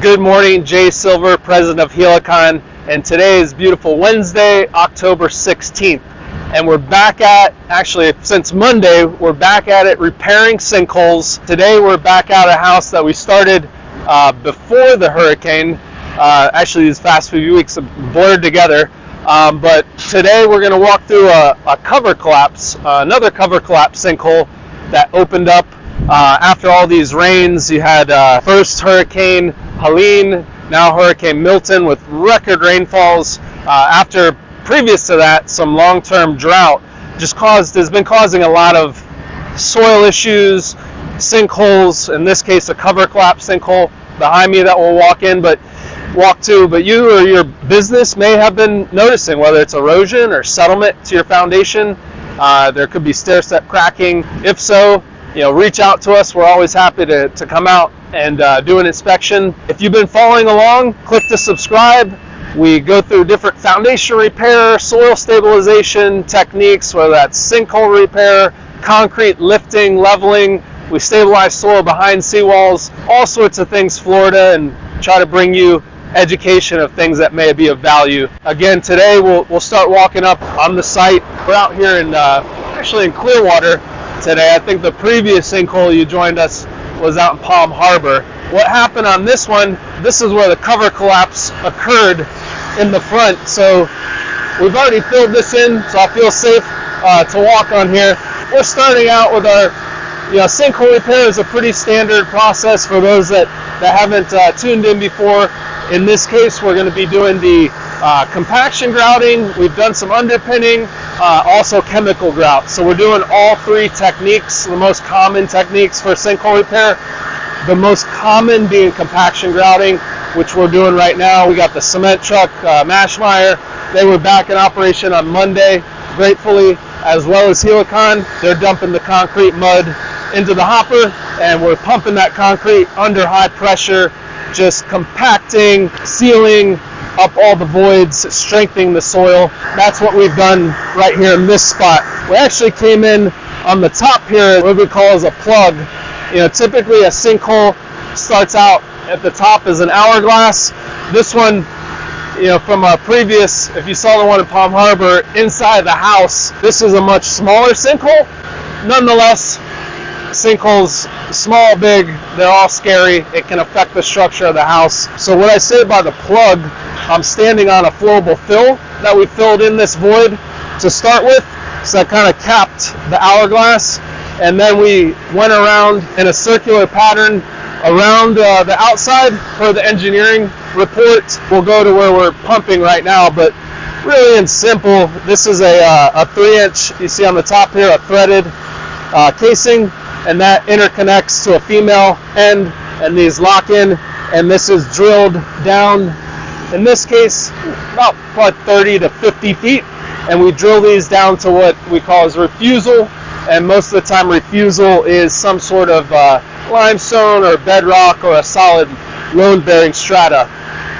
Good morning, Jay Silver, president of Helicon, and today is beautiful Wednesday, October 16th. And we're back at, actually since Monday, we're back at it repairing sinkholes. Today we're back at a house that we started before the hurricane. Actually these past few weeks have blurred together. But today we're going to walk through a cover collapse, another cover collapse sinkhole that opened up after all these rains. You had first Hurricane Helicon, now Hurricane Milton with record rainfalls. After previous to that, some long-term drought has been causing a lot of soil issues, sinkholes, in this case a cover collapse sinkhole behind me that we'll walk to, but you or your business may have been noticing whether it's erosion or settlement to your foundation. There could be stair-step cracking. If so, reach out to us. We're always happy to come out and do an inspection. If you've been following along, click to subscribe. We go through different foundation repair, soil stabilization techniques, whether that's sinkhole repair, concrete lifting, leveling. We stabilize soil behind seawalls, all sorts of things Florida, and try to bring you education of things that may be of value. Again, today we'll start walking up on the site. We're out here actually in Clearwater today. I think the previous sinkhole you joined us was out in Palm Harbor. What happened on this one, this is where the cover collapse occurred in the front. So we've already filled this in, so I feel safe to walk on here. We're starting out with our sinkhole repair is a pretty standard process for those that haven't tuned in before. In this case, we're going to be doing the compaction grouting. We've done some underpinning, also chemical grout. So we're doing all three techniques, the most common techniques for sinkhole repair. The most common being compaction grouting, which we're doing right now. We got the cement truck, Maschmeyer. They were back in operation on Monday, gratefully, as well as Helicon. They're dumping the concrete mud into the hopper, and we're pumping that concrete under high pressure, just compacting, sealing up all the voids, strengthening the soil. That's what we've done right here in this spot. We actually came in on the top here, what we call as a plug. Typically a sinkhole starts out at the top as an hourglass. This one, from a previous, if you saw the one in Palm Harbor, inside the house, this is a much smaller sinkhole. Nonetheless, sinkholes, small, big, they're all scary. It can affect the structure of the house. So what I say by the plug, I'm standing on a flowable fill that we filled in this void to start with. So that kind of capped the hourglass. And then we went around in a circular pattern around the outside per the engineering report. We'll go to where we're pumping right now, but really in simple, this is a 3-inch, you see on the top here, a threaded casing, and that interconnects to a female end, and these lock in, and this is drilled down, in this case, about 30 to 50 feet, and we drill these down to what we call as refusal, and most of the time refusal is some sort of limestone or bedrock or a solid load-bearing strata.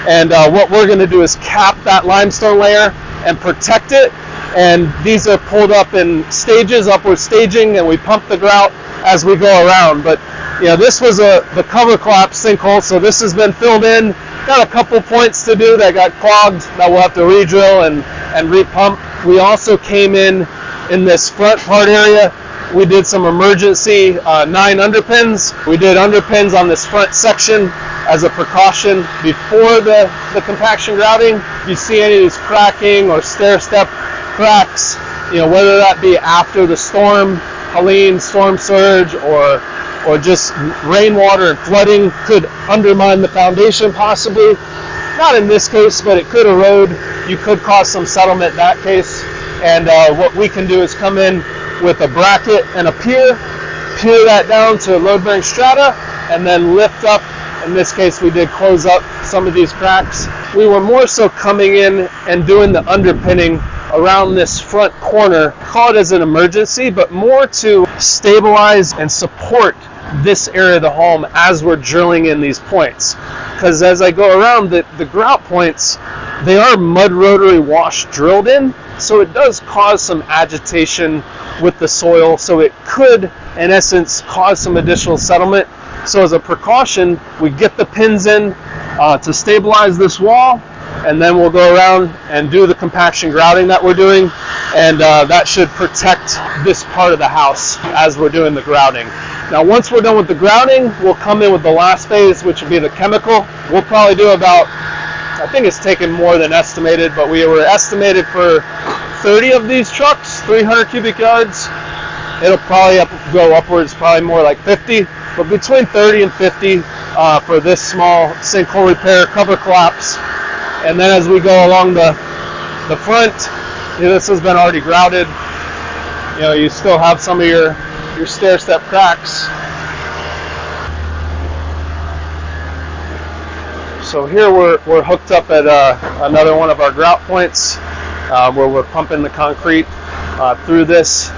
And what we're going to do is cap that limestone layer and protect it, and these are pulled up in stages, upward staging, and we pump the grout as we go around. But this was the cover collapse sinkhole, so this has been filled in. Got a couple points to do that got clogged that we'll have to re-drill and re-pump. We also came in this front part area. We did some emergency 9 underpins. We did underpins on this front section as a precaution before the compaction grouting. If you see any of these cracking or stair-step cracks, whether that be after the storm, Helene, storm surge, or just rainwater and flooding, could undermine the foundation possibly. Not in this case, but it could erode. You could cause some settlement in that case. And what we can do is come in with a bracket and a pier that down to load-bearing strata, and then lift up. In this case, we did close up some of these cracks. We were more so coming in and doing the underpinning around this front corner, call it as an emergency, but more to stabilize and support this area of the home as we're drilling in these points. Because as I go around, the grout points, they are mud rotary wash drilled in, so it does cause some agitation with the soil, so it could, in essence, cause some additional settlement. So as a precaution, we get the pins in, to stabilize this wall, and then we'll go around and do the compaction grouting that we're doing, and that should protect this part of the house as we're doing the grouting. Now once we're done with the grouting, we'll come in with the last phase, which will be the chemical. We'll probably do about, I think it's taken more than estimated, but we were estimated for 30 of these trucks, 300 cubic yards. It'll probably go upwards, probably more like 50, but between 30 and 50 for this small sinkhole repair, cover collapse. And then as we go along the front, this has been already grouted. You still have some of your stair-step cracks. So here we're hooked up at another one of our grout points where we're pumping the concrete through this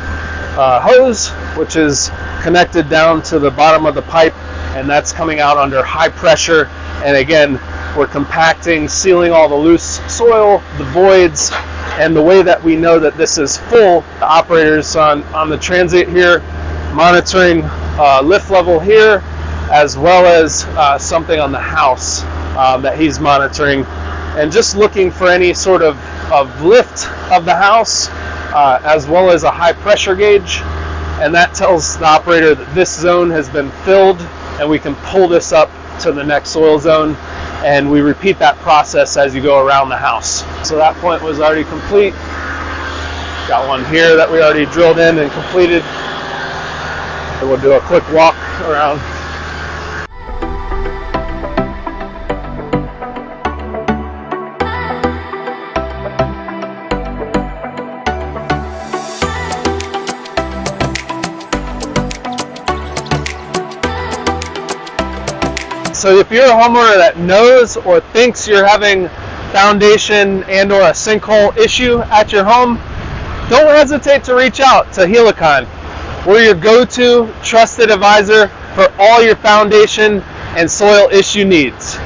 hose, which is connected down to the bottom of the pipe, and that's coming out under high pressure. And again, we're compacting, sealing all the loose soil, the voids, and the way that we know that this is full, the operator's on the transit here, monitoring lift level here, as well as something on the house that he's monitoring, and just looking for any sort of lift of the house, as well as a high pressure gauge, and that tells the operator that this zone has been filled, and we can pull this up to the next soil zone, and we repeat that process as you go around the house. So that point was already complete. Got one here that we already drilled in and completed. And we'll do a quick walk around. So if you're a homeowner that knows or thinks you're having foundation and or a sinkhole issue at your home, don't hesitate to reach out to Helicon. We're your go-to trusted advisor for all your foundation and soil issue needs.